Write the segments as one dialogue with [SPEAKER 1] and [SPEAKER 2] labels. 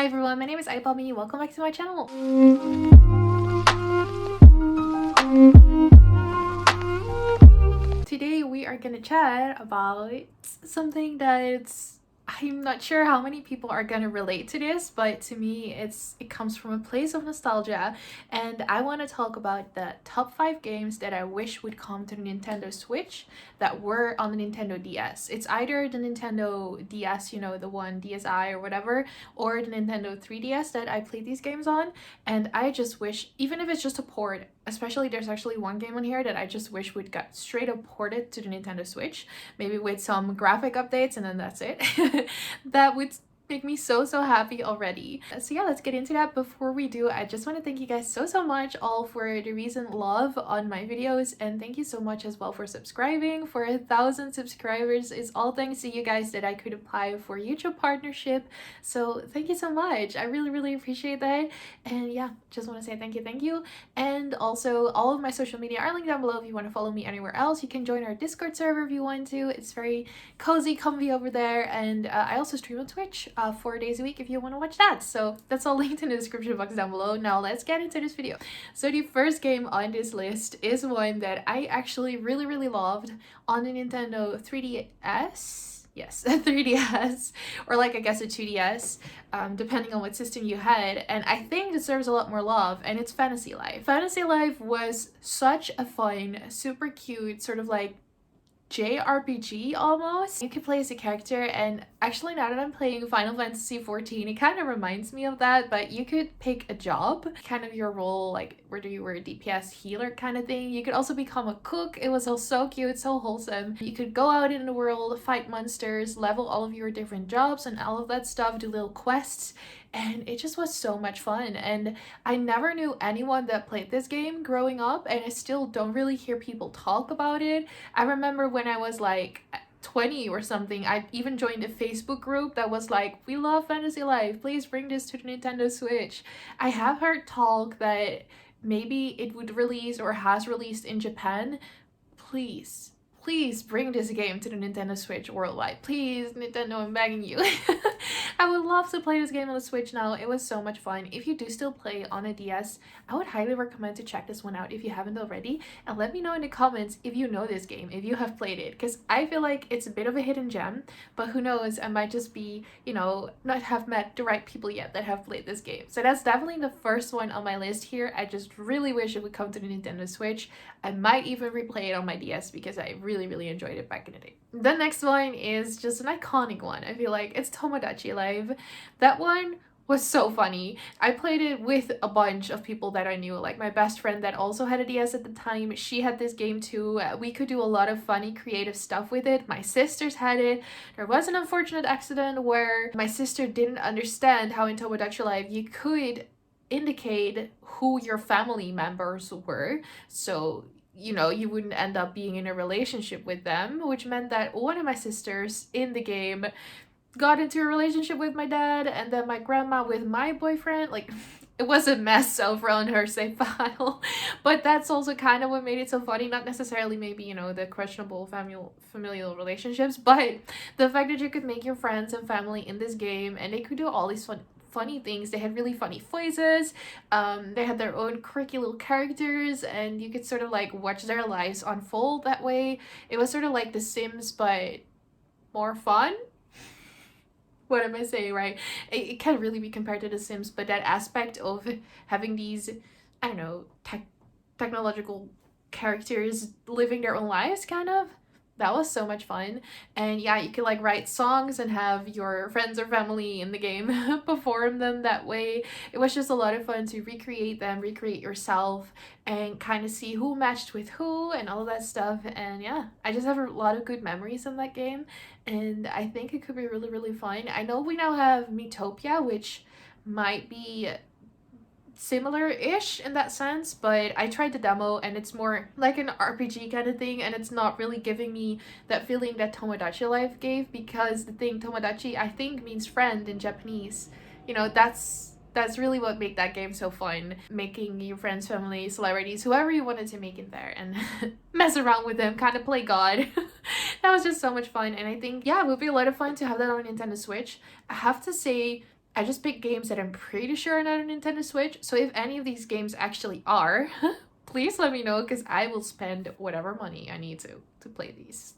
[SPEAKER 1] Hi everyone, my name is Aipami. Welcome back to my channel. Today we are gonna chat about something that's I'm not sure how many people are gonna relate to this, but to me it comes from a place of nostalgia, and I want to talk about the top 5 games that I wish would come to the Nintendo Switch that were on the Nintendo DS. It's either the Nintendo DS, you know, the one DSi or whatever, or the Nintendo 3DS that I played these games on, and I just wish, even if it's just a port, especially there's actually one game on here that I just wish would get straight up ported to the Nintendo Switch, maybe with some graphic updates, and then that's it. That would make me so happy already. So yeah, let's get into that. Before we do, I just want to thank you guys so much all for the recent love on my videos, and thank you so much as well for subscribing. For 1,000 subscribers, it's all thanks to you guys that I could apply for YouTube partnership, so thank you so much. I really appreciate that. And yeah, just want to say thank you. And also, all of my social media are linked down below if you want to follow me anywhere else. You can join our Discord server if you want to. It's very cozy, comfy over there, and I also stream on Twitch 4 days a week if you want to watch that. So that's all linked in the description box down below. Now let's get into this video. So the first game on this list is one that I actually really loved on the Nintendo 3DS. Yes, a 3DS, or like I guess a 2DS, depending on what system you had, and I think deserves a lot more love, and it's Fantasy Life. Fantasy Life was such a fun, super cute, sort of like JRPG almost. You could play as a character, and actually now that I'm playing Final Fantasy 14, it kind of reminds me of that, but you could pick a job, kind of your role, like whether you were a DPS healer kind of thing. You could also become a cook. It was all so cute, so wholesome. You could go out in the world, fight monsters, level all of your different jobs and all of that stuff, do little quests, and it just was so much fun. And I never knew anyone that played this game growing up, and I still don't really hear people talk about it. I remember when I was like 20 or something, I even joined a Facebook group that was like, we love Fantasy Life, please bring this to the Nintendo Switch. I have heard talk that maybe it would release or has released in Japan. Please bring this game to the Nintendo Switch worldwide. Please, Nintendo, I'm begging you. I would love to play this game on the Switch now. It was so much fun. If you do still play on a DS, I would highly recommend to check this one out if you haven't already. And let me know in the comments if you know this game, if you have played it. Because I feel like it's a bit of a hidden gem. But who knows, I might just be, you know, not have met the right people yet that have played this game. So that's definitely the first one on my list here. I just really wish it would come to the Nintendo Switch. I might even replay it on my DS because I really enjoyed it back in the day. The next one is just an iconic one. I feel like it's Tomodachi Life. That one was so funny. I played it with a bunch of people that I knew, like my best friend that also had a DS at the time. She had this game too. We could do a lot of funny creative stuff with it. My sisters had it. There was an unfortunate accident where my sister didn't understand how in Tomodachi Life you could indicate who your family members were, so you know, you wouldn't end up being in a relationship with them, which meant that one of my sisters in the game got into a relationship with my dad, and then my grandma with my boyfriend. Like, it was a mess over on her save file. But that's also kind of what made it so funny. Not necessarily maybe, you know, the questionable familial relationships, but the fact that you could make your friends and family in this game, and they could do all these funny things. They had really funny voices, they had their own quirky little characters, and you could sort of like watch their lives unfold that way. It was sort of like The Sims, but more fun. What am I saying, right? It can't really be compared to The Sims, but that aspect of having these, I don't know, technological characters living their own lives, kind of, that was so much fun. And yeah, you could like write songs and have your friends or family in the game perform them that way. It was just a lot of fun to recreate them, recreate yourself, and kind of see who matched with who and all that stuff. And yeah, I just have a lot of good memories in that game, and I think it could be really fun. I know we now have Miitopia, which might be similar-ish in that sense, but I tried the demo and it's more like an RPG kind of thing, and it's not really giving me that feeling that Tomodachi Life gave, because the thing Tomodachi I think means friend in Japanese. You know, that's really what made that game so fun, making your friends, family, celebrities, whoever you wanted to make in there, and mess around with them, kind of play God. That was just so much fun, and I think, yeah, it would be a lot of fun to have that on Nintendo Switch. I have to say, I just pick games that I'm pretty sure are not on Nintendo Switch. So if any of these games actually are, please let me know because I will spend whatever money I need to play these.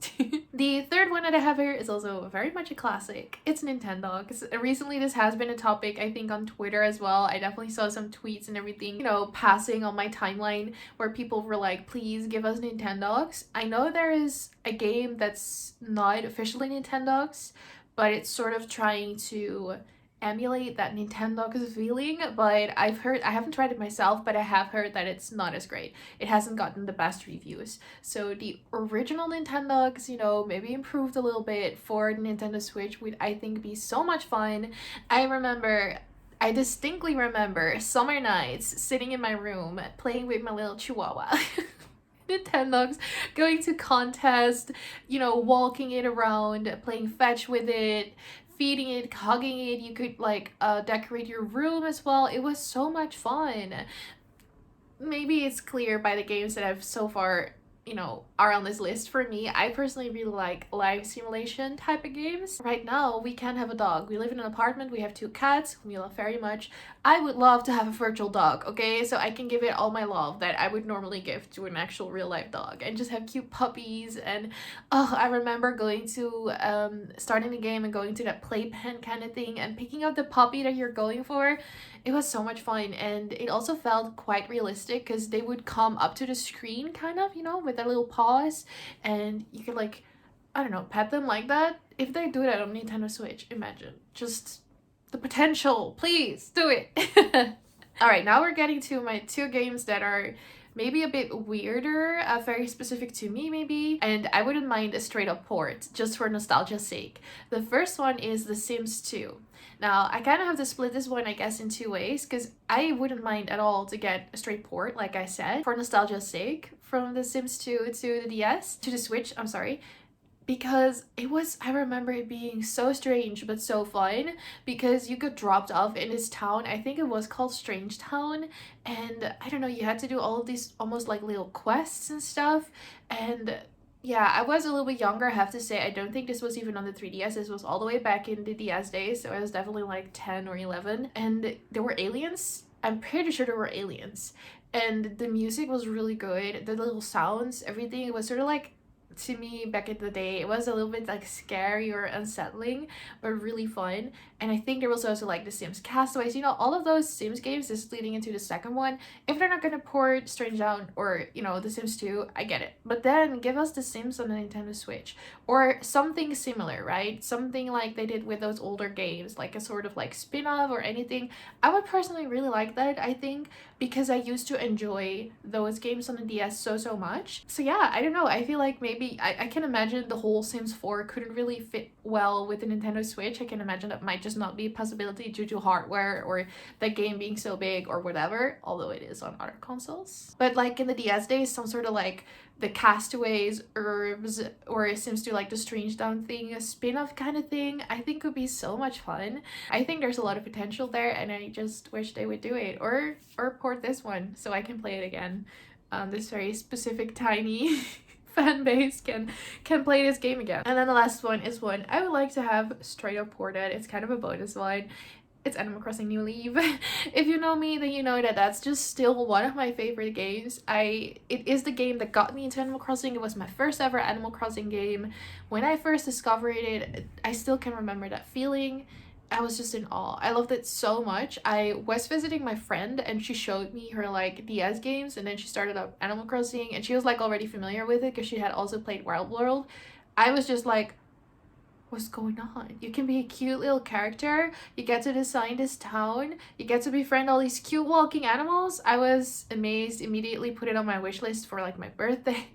[SPEAKER 1] The third one that I have here is also very much a classic. It's Nintendogs. Recently this has been a topic, I think, on Twitter as well. I definitely saw some tweets and everything, you know, passing on my timeline where people were like, please give us Nintendogs. I know there is a game that's not officially Nintendogs, but it's sort of trying to emulate that Nintendogs feeling, but I've heard, I haven't tried it myself, but I have heard that it's not as great. It hasn't gotten the best reviews. So the original Nintendogs, you know, maybe improved a little bit for Nintendo Switch would, I think, be so much fun. I distinctly remember summer nights sitting in my room playing with my little chihuahua. Nintendogs, going to contest, you know, walking it around, playing fetch with it, feeding it, hugging it. You could like decorate your room as well. It was so much fun. Maybe it's clear by the games that I've so far, you know, are on this list. For me, I personally really like life simulation type of games. Right now, we can't have a dog. We live in an apartment, we have 2 cats, whom we love very much. I would love to have a virtual dog, okay? So I can give it all my love that I would normally give to an actual real life dog and just have cute puppies. And oh, I remember going to, starting the game and going to that playpen kind of thing and picking up the puppy that you're going for. It was so much fun, and it also felt quite realistic because they would come up to the screen kind of, you know, with their little paws, and you could like, I don't know, pet them like that. If they do that on Nintendo Switch, imagine just the potential. Please do it. All right, now we're getting to my 2 games that are maybe a bit weirder, very specific to me maybe, and I wouldn't mind a straight up port just for nostalgia's sake. The first one is The Sims 2. Now, I kind of have to split this one, I guess, in 2 ways, because I wouldn't mind at all to get a straight port, like I said, for nostalgia's sake, from The Sims 2 to the DS, to the Switch, I'm sorry, because it was, I remember it being so strange but so fun, because you got dropped off in this town, I think it was called Strange Town, and I don't know, you had to do all of these almost like little quests and stuff. And yeah, I was a little bit younger, I have to say. I don't think this was even on the 3DS. This was all the way back in the DS days, so I was definitely like 10 or 11, and there were aliens. I'm pretty sure there were aliens, and the music was really good, the little sounds, everything. It was sort of like, to me back in the day, it was a little bit like scary or unsettling, but really fun. And I think there was also like The Sims Castaways, you know, all of those Sims games. This is leading into the second one. If they're not gonna port Strange Town or, you know, The Sims 2, I get it, but then give us The Sims on the Nintendo Switch or something similar, right? Something like they did with those older games, like a sort of like spin-off or anything. I would personally really like that, I think, because I used to enjoy those games on the DS so much. So yeah, I don't know, I feel like maybe I can imagine the whole Sims 4 couldn't really fit well with the Nintendo Switch. I can imagine that might just not be a possibility due to hardware or the game being so big or whatever, although it is on other consoles. But like in the DS days, some sort of like the Castaways, Herbs, or Sims 2 like the Strange Town thing, a spin-off kind of thing, I think would be so much fun. I think there's a lot of potential there, and I just wish they would do it or port this one so I can play it again. This very specific tiny fan base can play this game again. And then the last one is one I would like to have straight up ported. It's kind of a bonus one. It's Animal Crossing New Leaf. If you know me, then you know that that's just still one of my favorite games. It is the game that got me into Animal Crossing. It was my first ever Animal Crossing game. When I first discovered it, I still can remember that feeling. I was just in awe. I loved it so much. I was visiting my friend and she showed me her like DS games, and then she started up Animal Crossing and she was like already familiar with it because she had also played Wild World. I was just like, what's going on? You can be a cute little character, you get to design this town, you get to befriend all these cute walking animals. I was amazed, immediately put it on my wish list for like my birthday.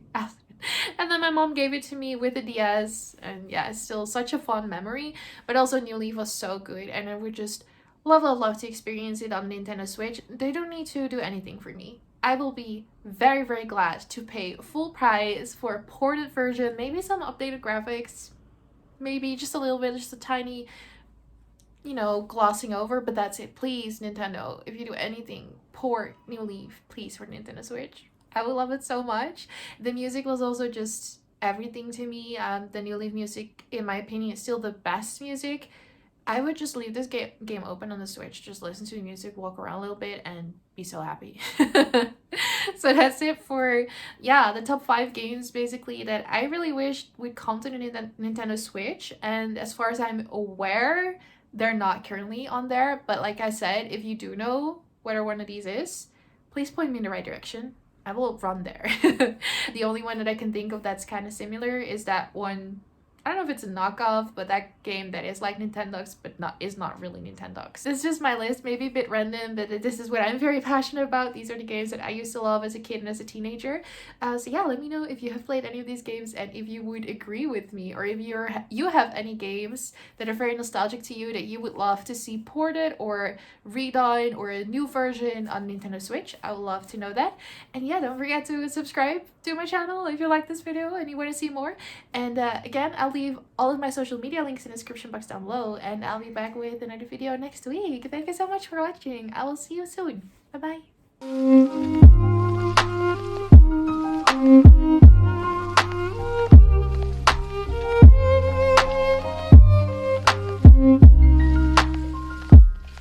[SPEAKER 1] And then my mom gave it to me with the DS, and yeah, it's still such a fond memory. But also New Leaf was so good, and I would just love to experience it on Nintendo Switch. They don't need to do anything for me. I will be very glad to pay full price for a ported version, maybe some updated graphics, maybe just a little bit, just a tiny, you know, glossing over, but that's it. Please, Nintendo, if you do anything, port New Leaf, please, for Nintendo Switch. I would love it so much. The music was also just everything to me. The New Leaf music, in my opinion, is still the best music. I would just leave this game open on the Switch, just listen to the music, walk around a little bit, and be so happy. So that's it for, yeah, the top 5 games basically that I really wish would come to the Nintendo Switch. And as far as I'm aware, they're not currently on there. But like I said, if you do know whether one of these is, please point me in the right direction. I will run there. The only one that I can think of that's kind of similar is that one. I don't know if it's a knockoff, but that game that is like Nintendogs, but is not really Nintendogs. It's just my list, maybe a bit random, but this is what I'm very passionate about. These are the games that I used to love as a kid and as a teenager. So yeah, let me know if you have played any of these games and if you would agree with me, or if you have any games that are very nostalgic to you that you would love to see ported or redone or a new version on Nintendo Switch. I would love to know that. And yeah, don't forget to subscribe to my channel if you like this video and you want to see more. And again, I'll leave all of my social media links in the description box down below, and I'll be back with another video next week. Thank you so much for watching. I will see you soon. Bye bye.